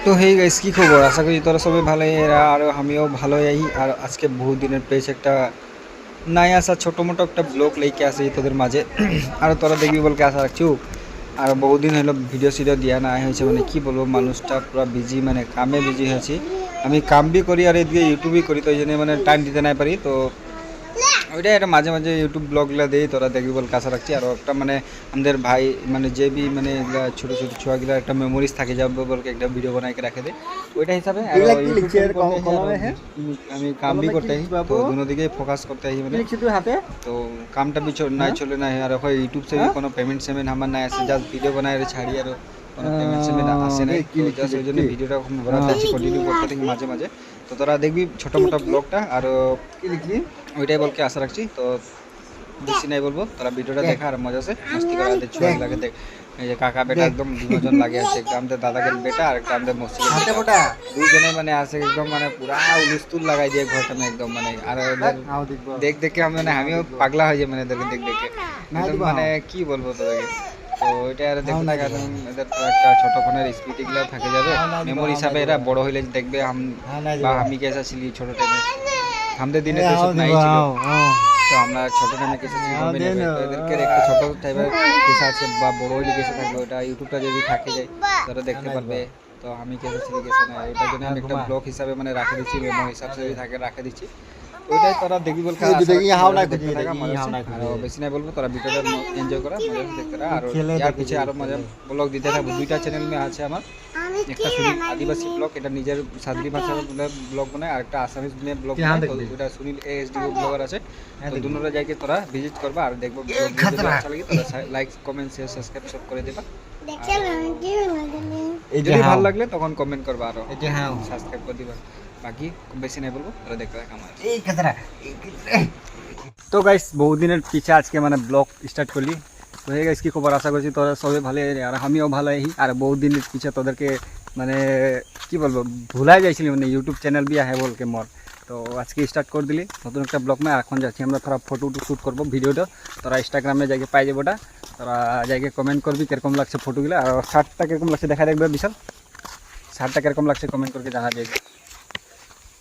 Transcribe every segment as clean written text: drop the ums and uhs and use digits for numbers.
তো hey guys, কি খবর? আশা করি তোরা সবাই ভালোই এরা আর আমিও ভালোই আছি। আর আজকে বহু দিনের পেয়েছে একটা নাই আসা ছোটো মোটো একটা ব্লগ লেকে আসি তোদের মাঝে। আর তোরা দেখবি বলকে আশা রাখছি। আর বহুদিন হলো ভিডিও সিডিও দেওয়া না হয়েছে, মানে কি বলবো, মানুষটা পুরো বিজি, মানে কামে বিজি হয়েছি। আমি কাম বি করি আর এদিকে ইউটিউবই করি, তো এই জন্য মানে টাইম দিতে নাই পারি। তো ওইটাই একটা মাঝে মাঝে ইউটিউব ব্লগগুলো দিই, তোরা দেখবি বল কাছে রাখছি। আর একটা মানে আমাদের ভাই মানে যে বি মানে এগুলা ছোটো ছোটো ছুয়াগুলো একটা মেমোরিজ থাকে যাবে বলকে একটা ভিডিও বানাই রাখে দেয় ওইটা হিসাবে। আর আমি কাম বি করতে তো দুনো দিকে ফোকাস করতে মানে তো কামটা বি নাই চলে না। আর ইউটিউব से भी কোনো পেমেন্ট সেমেন্ট আমার নাই আসে, জাস্ট ভিডিও বানাই ছাড়ি আর কোনো পেমেন্ট সেমেন্ট আসে নাই। তো জাস্ট ওই জন্য ভিডিওটা বানাতে আছি, কন্টিনিউ করতে থাকি মাঝে মাঝে। তো তোরা দেখবি ছোটো মোটো ব্লগটা আর ওইটাই বলকে আশা রাখছি। তো বেশি নাই বলবো, তোরা ভিডিওটা দেখা আর মজা আছে মস্তি করা ছুয়া লাগে দেখ। এই যে কাকা বেটা একদম দুজন লাগে আছে, একটা আমাদের দাদাকে বেটা আর একটা আমাদের মসজিদের বেটা, দুজনে মানে আছে একদম মানে পুরা উলুস্তুল লাগাই দিয়ে ঘরটা একদম মানে। আর ওদের দেখ দেখে আমি মানে আমিও পাগলা হয়ে যাই মানে এদেরকে দেখ দেখে, মানে কি বলবো তোদেরকে। তো ওইটা আর দেখতে থাকে এদের তো একটা ছোট ফোনের স্মৃতিগুলো থাকে যাবে মেমোরি হিসাবে। এরা বড় হইলে দেখবে বা আমি কেসা ছিলি ছোট টাইমে, আমাদের দিনে তো সব নাই ছিল। তো আমরা ছোট টাইমে কেসে ছিল, তো এদেরকে একটা ছোট টাইপের কেসা আছে বা বড় হইলে কেসে থাকবে, ওটা ইউটিউবটা যদি থাকে যায় তারা দেখতে পারবে। তো আমি কেসে ছিল কেসে না, এটার জন্য আমি একটা ব্লগ হিসাবে মানে রাখে দিচ্ছি, মেমো হিসাবে যদি থাকে রাখে দিচ্ছি। ওইটাই তোরা দেখবি বলতে বেশি নাই বলবো, তোরা ভিডিওটা এনজয় করা মজা দেখতে থাকা। আর ইয়ার পিছিয়ে আরো মজা ব্লগ দিতে থাকবো। দুইটা চ্যানেল মে আছে আমার, একটা সুনীল আদিবাসী ব্লগ, এটা নিজের সাদরি ভাষার ব্লগ বানায়, আর একটা আসামিজ নিয়ে ব্লগ বানায়, তো ওটা সুনীল এএসডি ব্লগার আছে। তো দুটোটা যাইকে তোরা ভিজিট করবা আর দেখবো আচ্ছা লাগে, তোরা লাইক কমেন্ট শেয়ার সাবস্ক্রাইব সব করে দেবা। যদি ভালো লাগলে তখন কমেন্ট করবা আর সাবস্ক্রাইব করে দিবা। বাকি বেশি নাই বলবো, তোরা দেখতে থাক আমার। তো গাইস বহুদিনের পিছে আজকে মানে ব্লগ স্টার্ট করলি। তো হে গাইস, কি খবর? আশা করছি তোরা সবাই ভালো আর আমিও ভালো আছি। আর বহুদিনের পিছে তোদেরকে মানে কি বলবো ভুলাই যাইছিলি, মানে ইউটিউব চ্যানেল বি আহে বলকে মোর। তো আজকে স্টার্ট করে দিলি নতুন একটা ব্লগ মে। এখন যাচ্ছি আমরা থোড়া ফটো শ্যুট করবো, ভিডিওটা তোরা ইনস্টাগ্রামে যাইকে পাই যাবো। ওটা তোরা যাইকে কমেন্ট করবি কিরকম লাগছে ফটোগুলো, আর শার্টটা কিরকম লাগছে দেখা দেখবে। বিশাল শার্টটা কিরকম লাগছে কমেন্ট করকে জানা যাবে।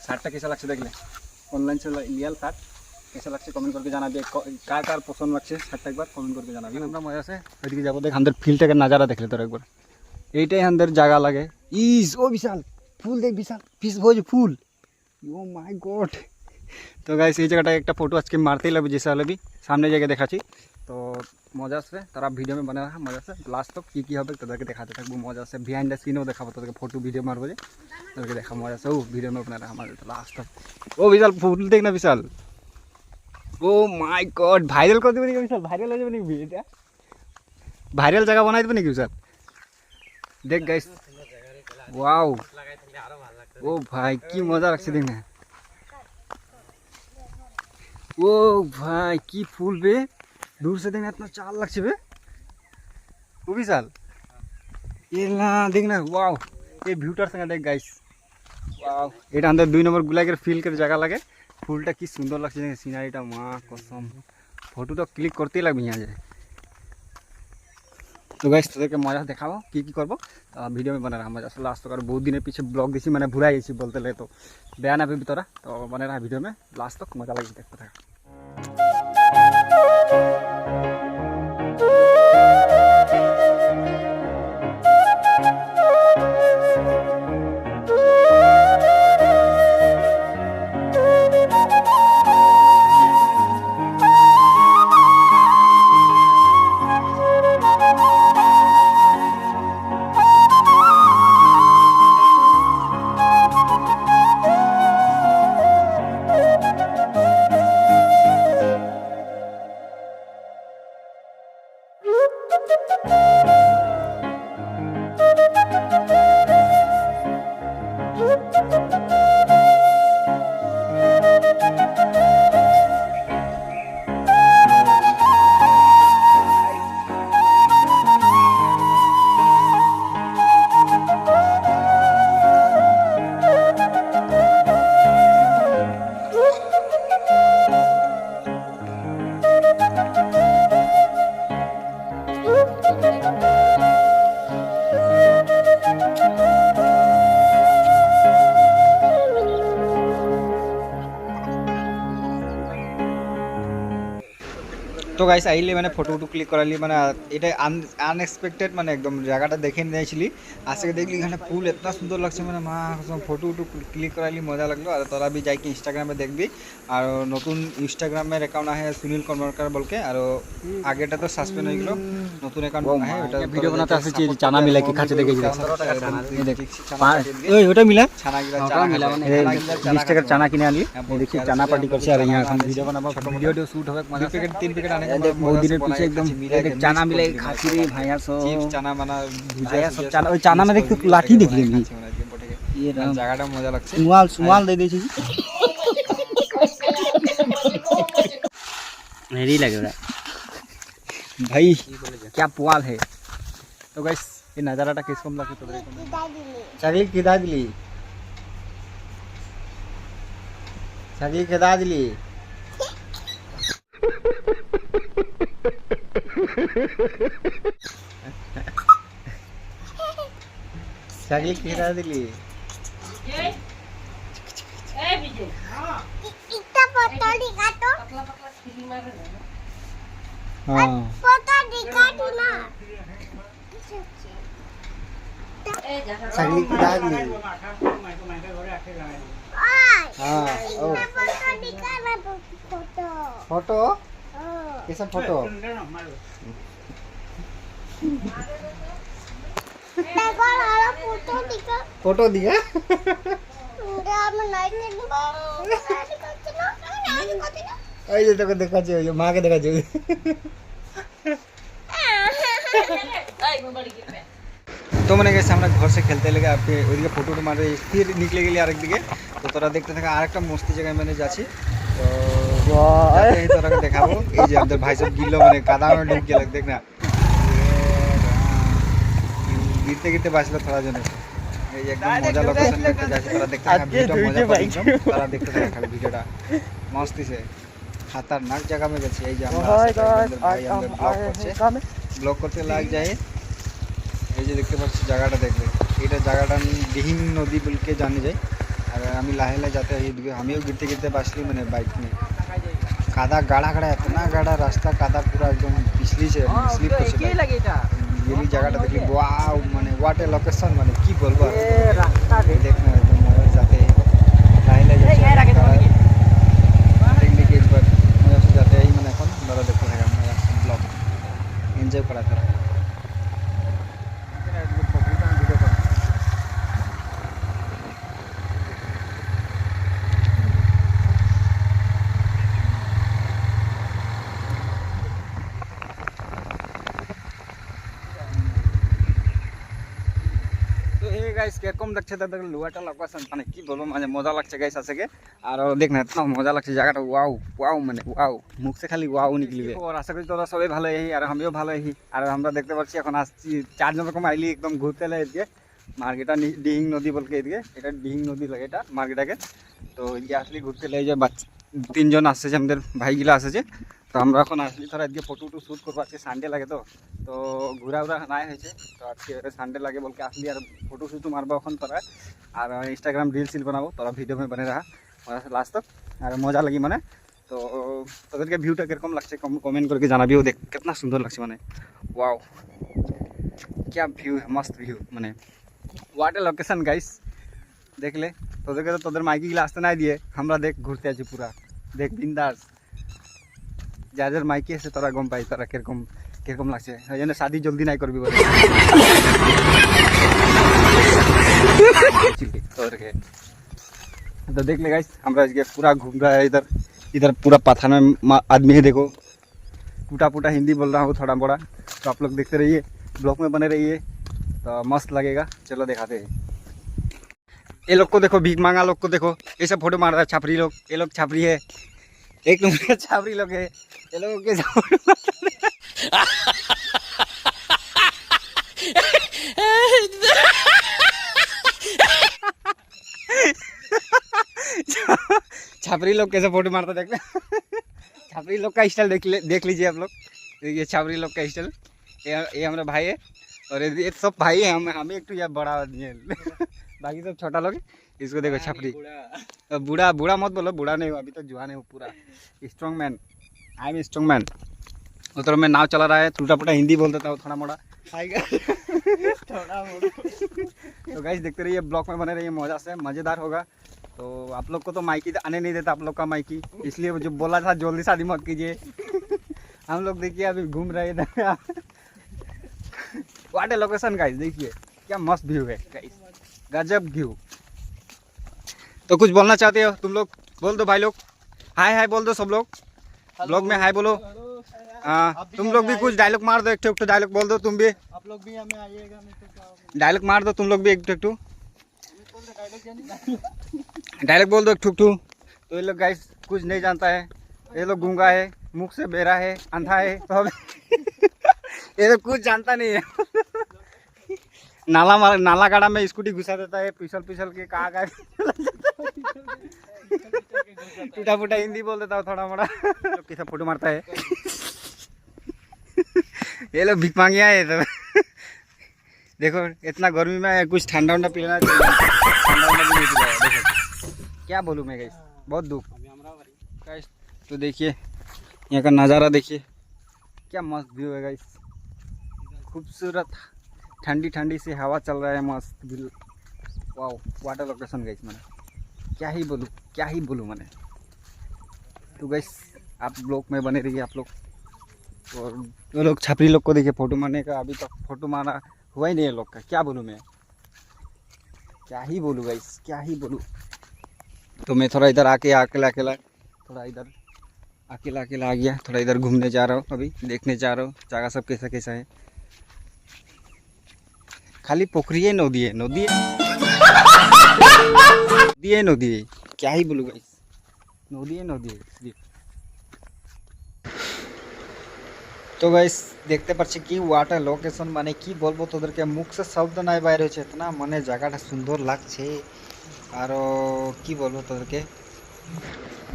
শার্টটা कैसा লাগছে দেখলে ऑनलाइन से लिया শার্ট कैसा লাগছে কমেন্ট করকে জানাবে। কার কার পছন্দ লাগছে শার্টটা একবার কমেন্ট করকে জানাবি। আমরা মজা আছে ওইদিকে যাবো, দেখ আমাদের ফিল্ডটাকে নাজারা দেখলে তোর একবার, এইটাই আমাদের জায়গা লাগে। ইস ও বিশাল ফুল দেখ, বিশাল পিস ভোজ ফুল, ও মাই গড। তো গাইস এই জায়গাটা একটা ফটো আজকে মারতেই লাগবে যেসা হলে বি, সামনে জায়গায় দেখাচ্ছি। তো মজা আসবে, তারা ভিডিও में बना है মজা আছে। লাস্ট তক কী কী হবে তোদেরকে দেখাতে থাকবো, মজা আছে। বিহাইন্ড দ্য সিনও দেখাবো তোদেরকে, ফটো ভিডিও মারবো যে তোদেরকে দেখা মজা আছে। ও ভিডিও में बना रहा हमारे तो लास्ट तक। ও বিশাল ফুল দেখ না বিশাল, ও মাই গড। ভাইরাল করে দেবে নাকি বিশাল? ভাইরাল হয়ে যাবে নাকি এটা? ভাইরাল জায়গা বানাই দেবে নাকি বিশাল? দেখ গাইস ওয়াও, ও ভাই কি মজা লাগছে দেখ না। ও ভাই কি ফুল বে, दूर से देखना इतना चाल लगছে বে, ও বিশাল। এ না দেখ না, ওয়াও এই ভিউটার সঙ্গে দেখ গাইস, ওয়াও। এটা আমাদের 2 নম্বর গুলাগের ফিল্ডের জায়গা লাগে। ফুলটা কি সুন্দর লাগছে দেখ, সিনারিটা মা কসম, ফটো তো ক্লিক করতেই লাগবে यहाँ যায়। তো গাইস তোদেরকে মজা দেখাবো কি কি করবো ভিডিও में बना रहा मजा। लास्ट तक और बहुत दिन पीछे ब्लॉग दिसी मैंने भुला जाइए बोलते ले, तो बयान अभी तोरा तो बने रहा वीडियो में लास्ट तक मजा लगे देखते था। তো গাইস আইলে মানে ফটো উটো ক্লিক করালি মানে এটা আনএক্সপেক্টেড মানে একদম জায়গাটা দেখে নিয়েছিলি আজকে দেখলি এখানে ফুল এত সুন্দর লাগছে মানে মা ফটো উটো ক্লিক করালি মজা লাগলো আর তোরা भी যাইকি ইনস্টাগ্রামে দেখবি আর নতুন ইনস্টাগ্রামের অ্যাকাউন্ট আছে সুনীল কর্মকার বলকে আর আগেটা তো সাসপেন্ড হয়ে গেল নতুন অ্যাকাউন্ট আছে ওটা ভিডিও বানাতে আসছে চানা মিলা কি খাচ্ছে দেখে ওই ওটা মিলা ছানা গিলা চানা মিলা মানে 20 টাকার চানা কিনে আনলি দেখি চানা পার্টি করছে আর यहाँ এখন ভিডিও বানাবো ভিডিও শুট হবে মজা 3 প্যাকেট आने बहुत दिन पीछे एकदम चाना मिले खाती रही भाइया सो चाना माना भाइया सब चाना ওই চানা में देख लाठी देख ली ये জায়গাটা মজা লাগছে সুমাল সুমাল दे देছি मेरी लग रहा है भाई क्या पुआल है तो गाइस ये नजाराটা किसको लगे तो ছাগলি কিদা দিলি ছাগলি কিদা দিলি ছাগলি কিদা দিলি इतना पता दिखा तो हां पता दिखा तू ना ছাগলি কিদা দিলি हां ओ इतना पता दिखा ना तो फोटो फोटो कैसा फोटो देखो हमारा फोटो दिखा फोटो दिया उधर हम नाइट में এই যে তোকে দেখাচ্ছি ওই যে মাকে দেখাচ্ছি तो मैंने कैसे আমরা घर से खेलते लगे आपके ওইদিকে ফটো তো মারে फिर निकले গেলি আরেক দিকে তো তোরা দেখতে থাকা আরেকটা মস্তি জায়গায় মানে যাচ্ছি তো যাতে তোরা দেখাবো এই যে আমাদের ভাই সব গিল্লো মানে কাদা में डूब के लग देखना गिरते गिरते বাঁচলো তোরা জন্য এই যে একদম মজা লোকেশন দেখতে যাচ্ছি তোরা দেখতে থাকা ভিডিও মজা পাবি তোরা দেখতে থাকা খালি ভিডিওটা মস্তি से खतरनाक जगह में যাচ্ছি এই যে আমরা ভাই আমাদের ব্লগ করছে ব্লগ করতে লাগ যায় এই যে দেখতে পাচ্ছি জায়গাটা দেখলে এটা জায়গাটা দিহিং নদী বলকে জানা যায় আর আমি লাহে লাহে যেতে এইদিকে আমিও गिरते गिरते বাসলি মানে বাইক নিয়ে কাদা গাড়া গাড়া এতনা গাড়া রাস্তা কাদা পুরো একদম পিছলি से স্লিপ করছে কি লাগে এটা এই জায়গাটা দেখলি ওয়াও মানে হোয়াট এ লোকেশন মানে কি বলবো এ রাস্তা দেখনা একদম মজা যাতে লাহে লাহে যাচ্ছে দেখলি কি একবার মজা যাতে এই মানে এখন বড় দেখতে থাকা আমরা ব্লগ এনজয় করা তারা গাইস কিরকম লাগছে তাদের লোয়াটা লোকেশন মানে কি বলবো মানে মজা লাগছে গাইস আজকে আর দেখ না এত মজা লাগছে জায়গাটা ওয়াও ওয়াও মানে ওয়াও মুখ से খালি ওয়াও নিকলিবে আর আশা করি তোরা সবাই ভালো আছি আর আমিও ভালো আছি আর আমরা দেখতে পাচ্ছি এখন আসছি চারজন রকম আইলি একদম ঘুরতে লাগে এদিকে মার্কেটটা ডিহিং নদী বলকে এদিকে এটা ডিহিং নদী লাগে এটা মার্কেটটাকে তো এদিকে আসলে ঘুরতে লাগে যে তিনজন আসছে আমাদের ভাইগুলো আসছে তো আমরা এখন আসলি তোরা এদিকে ফটো টু শ্যুট করবো আজকে সানডে লাগে তো তো ঘোরা উড়া নাই হয়েছে তো আজকে সানডে লাগে বলকে আসলি আর ফটো শ্যুট মারবো এখন তোরা আর ইনস্টাগ্রাম রিলস বানাবো তোরা ভিডিও में बने रहा लास्ट तक আর মজা লাগি মানে তো তোদেরকে ভিউটা কিরকম লাগছে কমেন্ট करके জানাবিও দেখ कितना সুন্দর লাগছে মানে ওয়াও क्या ভিউ मस्त ভিউ মানে হোয়াট এ লোকেশন গাইস দেখলে তোদেরকে তো তোদের মাইকিগুলো আসতে নাই দিয়ে আমরা দেখ ঘুরতে আছি পুরা দেখ বিন্দাস যাদের মাইকি আছে তোরা গম পাই তোরা কিরকম কিরকম লাগছে ওই জন্য শাদি জলদি নাই করবি বলে তোদেরকে तो देख ले गाइस हमरा इसके पूरा घूम रहा है इधर इधर पूरा पठान में आदमी है देखो टूटा फूटा हिंदी बोल रहा हूँ थोड़ा बड़ा तो आप लोग देखते रहिए ब्लॉग में बने रहिए तो मस्त लगेगा चलो दिखाते हैं ये लोग को देखो भीख मांगा लोग को देखो ये सब फोटो मार रहा है छापरी लोग ये लोग छापरी है एक नंबर के छापरी लोग है ये लोग के छापरी लोग कैसे फोटो मारता देखना छापरी लोग का स्टाइल देख लीजिए आप लोग ये छापरी लोग का स्टाइल ये हमारा भाई है और ये सब भाई है हमें एक तो यह बड़ा बाकी सब छोटा लोग इसको देखो छापरी बूढ़ा बूढ़ा मत बोलो बूढ़ा नहीं हो अभी तो जवान है वो पूरा strong man I am strong man उधर में नाव चला रहा है, टूटा फूटा हिंदी बोल देता हूँ थोड़ा मोड़ा। तो गाइस देखते रहिए, ब्लॉग में बने रहिए, मजा से मज़ेदार होगा। तो आप लोग को तो माइकी आने नहीं देता आप लोग का माइकी, इसलिए जो बोला था जल्दी शादी मत कीजिए। हम लोग देखिए अभी घूम रहे हैं। व्हाट ए लोकेशन गाइस, देखिए क्या मस्त व्यू है गाइस, गजब व्यू। तो कुछ बोलना चाहते हो तुम लोग, बोल दो भाई लोग, हाय हाय बोल दो सब लोग, ब्लॉग में हाय बोलो। हाँ तुम लोग भी कुछ डायलॉग मार दो, एक ठो डायलॉग बोल दो तुम भी, आप लोग भी हमें आइएगा, नहीं तो क्या होगा? डायलॉग मार दो तुम लोग भी, एक ठो डायलॉग बोल दो, एक ठुक ठू। तो ये लोग गाइस कुछ नहीं जानता है, ये लोग गूंगा है, मुख से बेरा है, अंधा है, तो अब ये लोग कुछ जानता नहीं है। नाला गाड़ा में स्कूटी घुसा देता है, पिसल पिसल के कहाँ का टूटा फूटा हिंदी बोल देता हूँ थोड़ा मोड़ा। लोग कैसा फोटो मारता है। ये लोग भिख मांगिया है तो। देखो इतना गर्मी में कुछ ठंडा उंडा पिलाना चाहिए, ठंडा उंडा भी नहीं पिलाया। देखो क्या बोलूँ मैं गाइस, बहुत दुख गाइस। तो देखिए यहाँ का नज़ारा देखिए, क्या मस्त व्यू है गाइस, खूबसूरत ठंडी ठंडी सी हवा चल रहा है मस्त दिल। वाओ वाटर लोकेशन गाइस, मैंने क्या ही बोलूँ मैंने। तो गाइस आप ब्लॉग में बने रहिए आप लोग। और वो लोग छपरी लोग को देखिए फोटो मारने का, अभी तक फोटो मारा हुआ ही नहीं है लोग का, क्या बोलूँ मैं, क्या ही बोलूँ गाइस, क्या ही बोलूँ। तो मैं थोड़ा इधर आके अकेला थोड़ा इधर अकेला आ गया, थोड़ा इधर घूमने जा रहा हूँ, अभी देखने जा रहा हूँ जगह सब कैसा कैसा है। खाली पोखरी है, नदी है, क्या ही बोलूँ गाइस, नदी है सिर्फ। तो गाइस देखते पाচ্ছি কি ওয়াটার লোকেশন, মানে কি বলবো তোদেরকে, মুখ সে শব্দ নাই বাইরে হচ্ছে, এতনা মানে জায়গাটা সুন্দর লাগছে। আর কি বলবো তোদেরকে,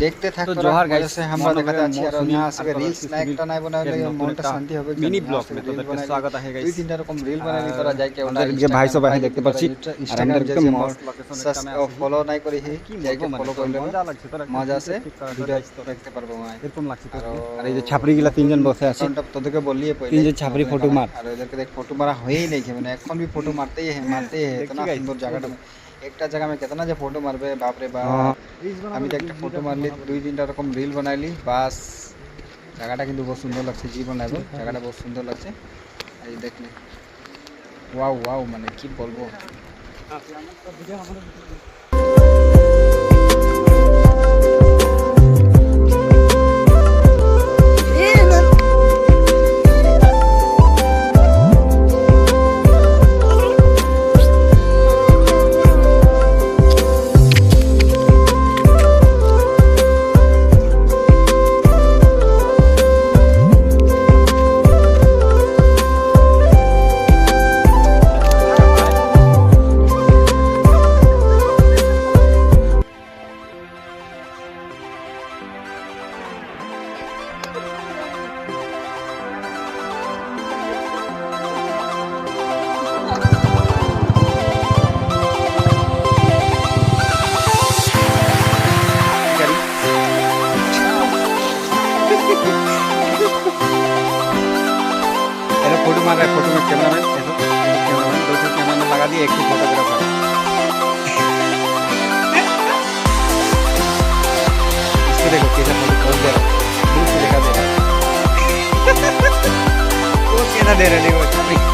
দেখতে থাক তোরা। जोहार गाइस, আমরা দেখাতে আছি আর यहाँ से रील्स না একটা নাই বানাইলে মনটা শান্তি হবে। মিনি ব্লগ में তোদেরকে স্বাগত আছে গাইস, দুই তিনটা রকম রিল বানাইলি তোরা যাই কে ওটা যে ভাই সব আছে দেখতে পাচ্ছি। আর আমাদেরকে মস্ত লোকেশন ফলো নাই করি হে, যাই কে ফলো করলে মজা লাগছে, তোরা মজা আছে ভিডিও দেখতে পারবো। এরকম লাগছে তো। আর এই যে ছাপরি গুলা তিনজন বসে আছে, তোদেরকে বললিয়ে পড়ে তিনজন ছাপরি ফটো মার। আর ওদেরকে দেখ ফটো মারা হয়েই নাই, মানে এখন भी फोटो मारते ही है, इतना सुंदर जगह में, একটা জায়গা में कितना যে फोटो मारबे, बाप रे बाप। আমি তো একটা ফটো মারলি, দুই তিনটা রকম রিল বানাইলি, বাস জায়গাটা কিন্তু বহুত সুন্দর লাগছে। জি বানাইবো, জায়গাটা বহুত সুন্দর লাগছে। এই দেখলে ওয়াও মানে কি বলবো। फोटो मार रहा है, फोटो में कैमरामैन, कैमरामैन दो कैमरामैन लगा दिए, एक ही फोटोग्राफर। इसको देखो कैसा फोटो पोज दे रहा है, दूर से दिखा दे रहा है। वो कैसा दे रहा है देखो।